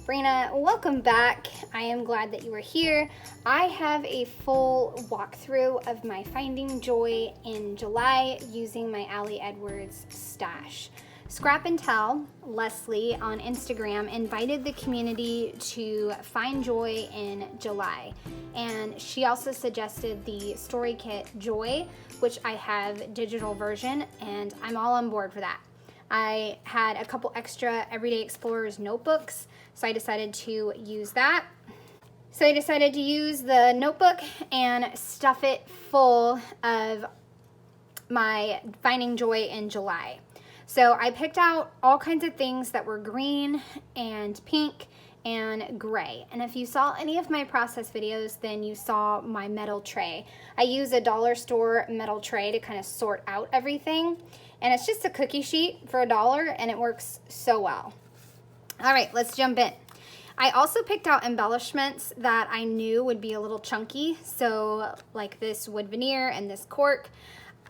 Brina, welcome back. I am glad that you are here. I have a full walkthrough of my Finding Joy in July using my Ali Edwards stash. Scrap and Tell, Lesley on Instagram, invited the community to find joy in July. And she also suggested the story kit Joy, which I have digital version, and I'm all on board for that. I had a couple extra Everyday Explorers notebooks, so I decided to use that. So I decided to use the notebook and stuff it full of my Finding Joy in July. So I picked out all kinds of things that were green and pink and gray. And if you saw any of my process videos, then you saw my metal tray. I use a dollar store metal tray to kind of sort out everything. And it's just a cookie sheet for $1 and it works so well. All right, let's jump in. I also picked out embellishments that I knew would be a little chunky. So like this wood veneer and this cork.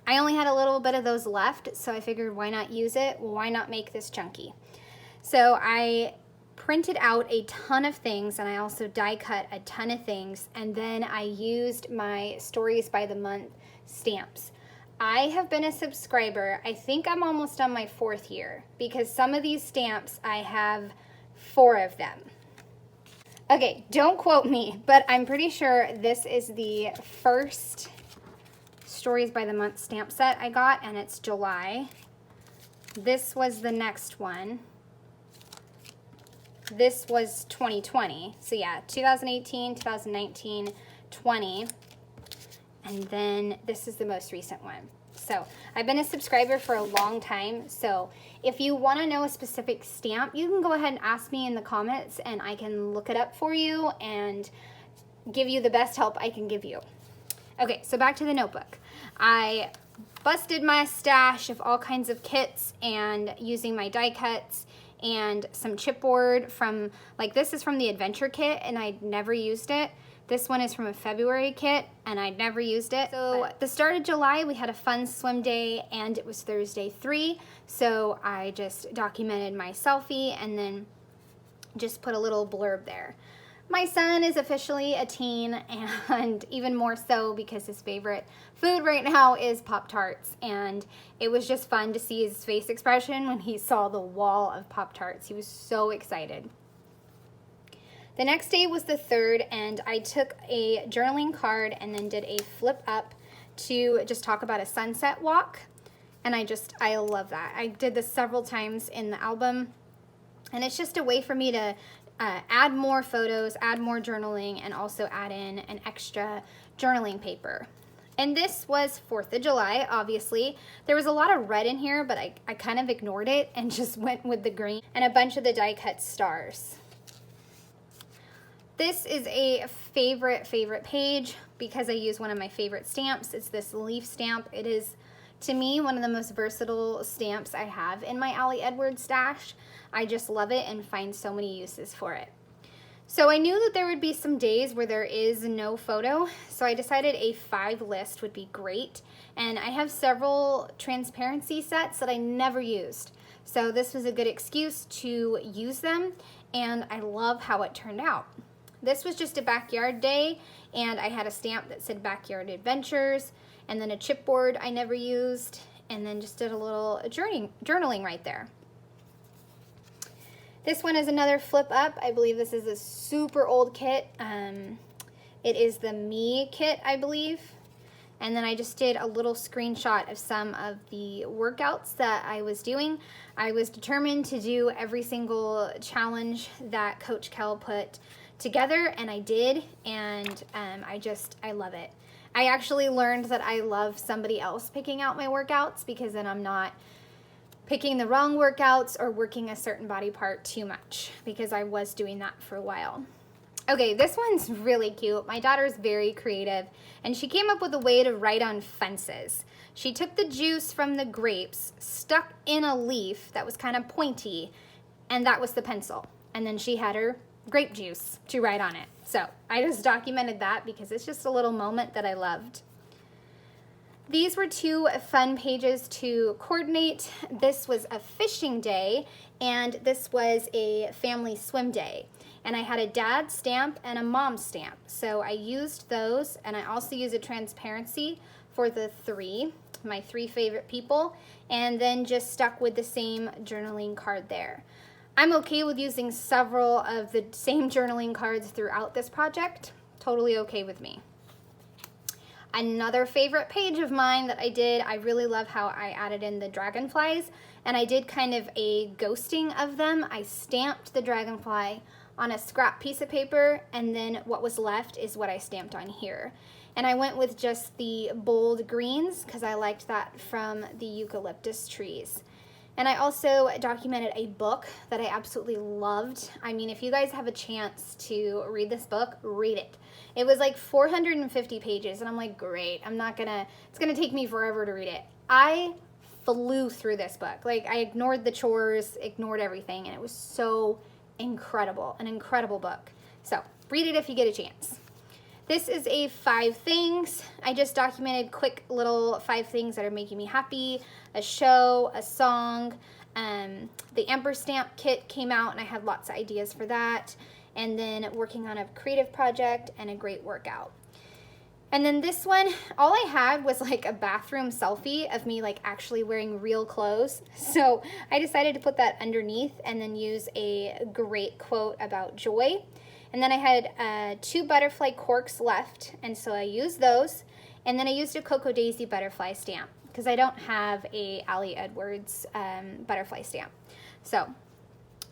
I only had a little bit of those left, so I figured why not use it? Well, why not make this chunky? So I printed out a ton of things and I also die cut a ton of things, and then I used my Stories by the Month stamps. I have been a subscriber, I think I'm almost on my 4th year, because some of these stamps, I have 4 of them. Okay, don't quote me, but I'm pretty sure this is the first Stories by the Month stamp set I got, and it's July. This was the next one. This was 2020. So yeah, 2018, 2019, 20. And then this is the most recent one. So I've been a subscriber for a long time. So if you want to know a specific stamp, you can go ahead and ask me in the comments and I can look it up for you and give you the best help I can give you. Okay, so back to the notebook. I busted my stash of all kinds of kits and using my die cuts and some chipboard from, like this is from the adventure kit and I'd never used it. This one is from a February kit and I'd never used it. So at the start of July, we had a fun swim day and it was Thursday 3. So I just documented my selfie and just put a little blurb there. My son is officially a teen, and even more so because his favorite food right now is Pop-Tarts, and it was just fun to see his face expression when he saw the wall of Pop-Tarts. He was so excited. The next day was the 3rd, and I took a journaling card and then did a flip up to just talk about a sunset walk, and I love that. I did this several times in the album, and it's just a way for me to add more photos, add more journaling, and also add in an extra journaling paper. And this was 4th of July, obviously. There was a lot of red in here, but I kind of ignored it and just went with the green and a bunch of the die cut stars. This is a favorite page because I use one of my favorite stamps. It's this leaf stamp. It is, to me, one of the most versatile stamps I have in my Ali Edwards stash. I just love it and find so many uses for it. So I knew that there would be some days where there is no photo, so I decided a 5 list would be great. And I have several transparency sets that I never used. So this was a good excuse to use them, and I love how it turned out. This was just a backyard day, and I had a stamp that said Backyard Adventures, and then a chipboard I never used, and then just did a little journaling right there. This one is another flip up. I believe this is a super old kit. It is the Me kit, I believe. And then I just did a little screenshot of some of the workouts that I was doing. I was determined to do every single challenge that Coach Kell put together, and I did, and I love it. I actually learned that I love somebody else picking out my workouts because then I'm not picking the wrong workouts or working a certain body part too much, because I was doing that for a while. Okay, this one's really cute. My daughter's very creative, and she came up with a way to write on fences. She took the juice from the grapes, stuck in a leaf that was kind of pointy, and that was the pencil. And then she had her grape juice to write on it. So I just documented that because it's just a little moment that I loved. These were 2 fun pages to coordinate. This was a fishing day, and this was a family swim day. and I had a dad stamp and a mom stamp. So I used those, and I also used a transparency for the my three favorite people, and then just stuck with the same journaling card there. I'm okay with using several of the same journaling cards throughout this project. Totally okay with me. Another favorite page of mine that I did, I really love how I added in the dragonflies, and I did kind of a ghosting of them. I stamped the dragonfly on a scrap piece of paper, and then what was left is what I stamped on here. And I went with just the bold greens because I liked that from the eucalyptus trees. And I also documented a book that I absolutely loved. I mean, if you guys have a chance to read this book, read it. It was like 450 pages, and I'm like, great, it's gonna take me forever to read it. I flew through this book. Like, I ignored the chores, ignored everything, and it was so incredible, an incredible book. So read it if you get a chance. This is a 5 things. I just documented quick little 5 things that are making me happy, a show, a song. The Amber Stamp kit came out, and I had lots of ideas for that. And then working on a creative project and a great workout. And then this one, all I had was like a bathroom selfie of me like actually wearing real clothes. So I decided to put that underneath and then use a great quote about joy. And then I had 2 butterfly corks left, and so I used those. And then I used a Cocoa Daisy butterfly stamp because I don't have a Ali Edwards butterfly stamp. So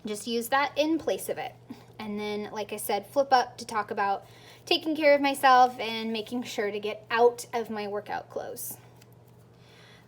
just use that in place of it. And then, like I said, flip up to talk about taking care of myself and making sure to get out of my workout clothes.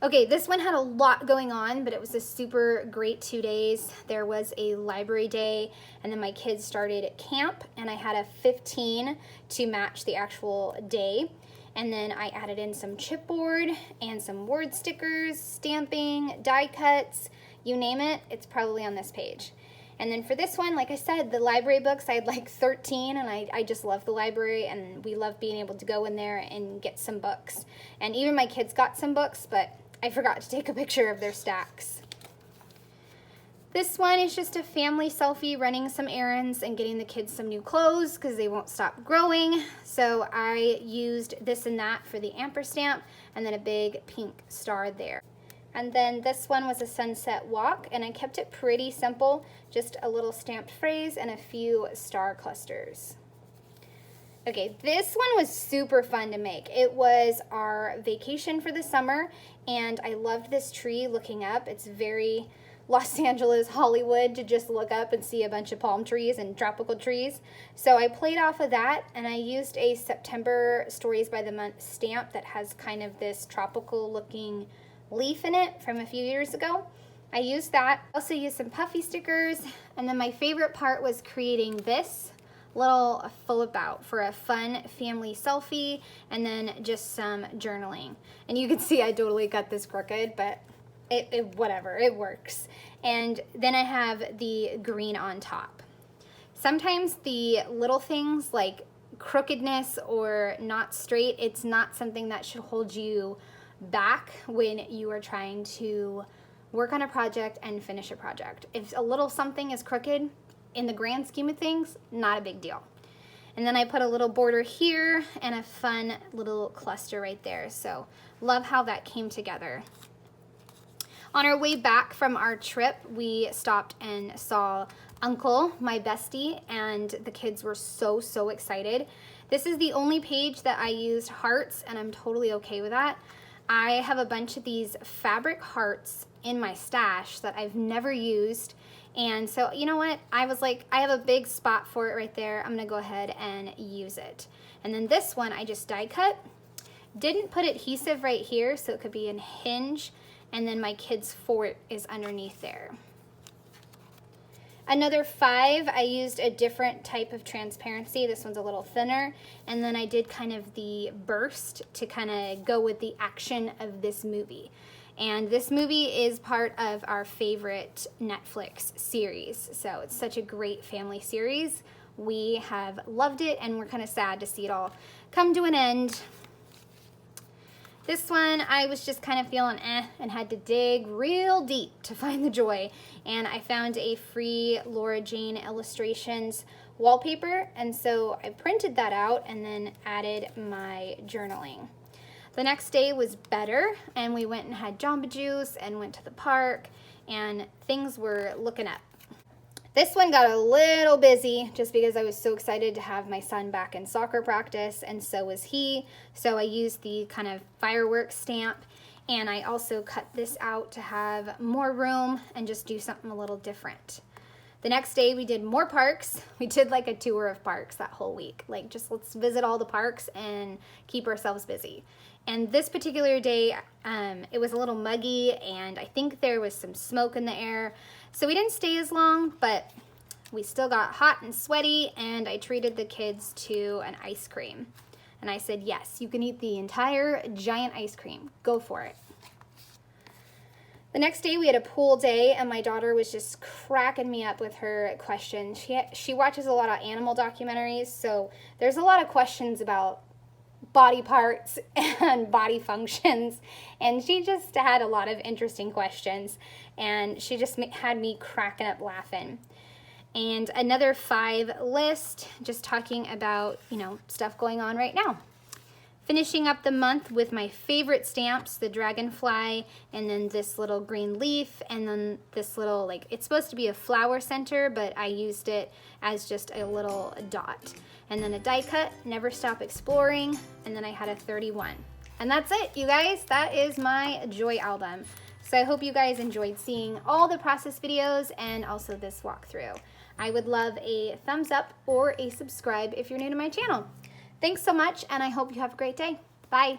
Okay, this one had a lot going on, but it was a super great 2 days. There was a library day, and then my kids started at camp, and I had a 15 to match the actual day. And then I added in some chipboard and some word stickers, stamping, die cuts, you name it, it's probably on this page. And then for this one, like I said, the library books, I had like 13, and I just love the library, and we love being able to go in there and get some books. And even my kids got some books, but I forgot to take a picture of their stacks. This one is just a family selfie running some errands and getting the kids some new clothes because they won't stop growing. So I used this and that for the amper stamp, and then a big pink star there. And then this one was a sunset walk, and I kept it pretty simple, just a little stamped phrase and a few star clusters. Okay, this one was super fun to make. It was our vacation for the summer, and I loved this tree looking up. It's very Los Angeles, Hollywood to just look up and see a bunch of palm trees and tropical trees. So I played off of that, and I used a September Stories by the Month stamp that has kind of this tropical looking leaf in it from a few years ago. I used that. Also used some puffy stickers, and then my favorite part was creating this little flip out for a fun family selfie, and then just some journaling. And you can see I totally got this crooked, but whatever, it works. And then I have the green on top. Sometimes the little things like crookedness or not straight, it's not something that should hold you back when you are trying to work on a project and finish a project. If a little something is crooked, in the grand scheme of things, not a big deal. And then I put a little border here and a fun little cluster right there. So love how that came together. On our way back from our trip, we stopped and saw Uncle, my bestie, and the kids were so excited. This is the only page that I used hearts, and I'm totally okay with that. I have a bunch of these fabric hearts in my stash that I've never used, and so you know what, I was like, I have a big spot for it right there. I'm gonna go ahead and use it. And then this one I just die cut, didn't put adhesive right here so it could be a hinge, and then my kid's fort is underneath there. Another 5, I used a different type of transparency. This one's a little thinner. And then I did kind of the burst to kind of go with the action of this movie. And this movie is part of our favorite Netflix series. So it's such a great family series. We have loved it, and we're kind of sad to see it all come to an end. This one, I was just kind of feeling and had to dig real deep to find the joy. And I found a free Laura Jane Illustrations wallpaper, and so I printed that out and then added my journaling. The next day was better, and we went and had Jamba Juice and went to the park, and things were looking up. This one got a little busy just because I was so excited to have my son back in soccer practice, and so was he. So I used the kind of fireworks stamp, and I also cut this out to have more room and just do something a little different. The next day we did more parks. We did like a tour of parks that whole week. Like, just let's visit all the parks and keep ourselves busy. And this particular day, it was a little muggy, and I think there was some smoke in the air. So we didn't stay as long, but we still got hot and sweaty, and I treated the kids to an ice cream. And I said, yes, you can eat the entire giant ice cream. Go for it. The next day we had a pool day, and my daughter was just cracking me up with her questions. She watches a lot of animal documentaries, so there's a lot of questions about body parts and body functions, and she just had a lot of interesting questions, and she just had me cracking up laughing. And another 5 list, just talking about, stuff going on right now. Finishing up the month with my favorite stamps, the Dragonfly, and then this little green leaf, and then this little, it's supposed to be a flower center, but I used it as just a little dot. And then a die cut, Never Stop Exploring, and then I had a 31. And that's it, you guys. That is my joy album. So I hope you guys enjoyed seeing all the process videos and also this walkthrough. I would love a thumbs up or a subscribe if you're new to my channel. Thanks so much, and I hope you have a great day. Bye.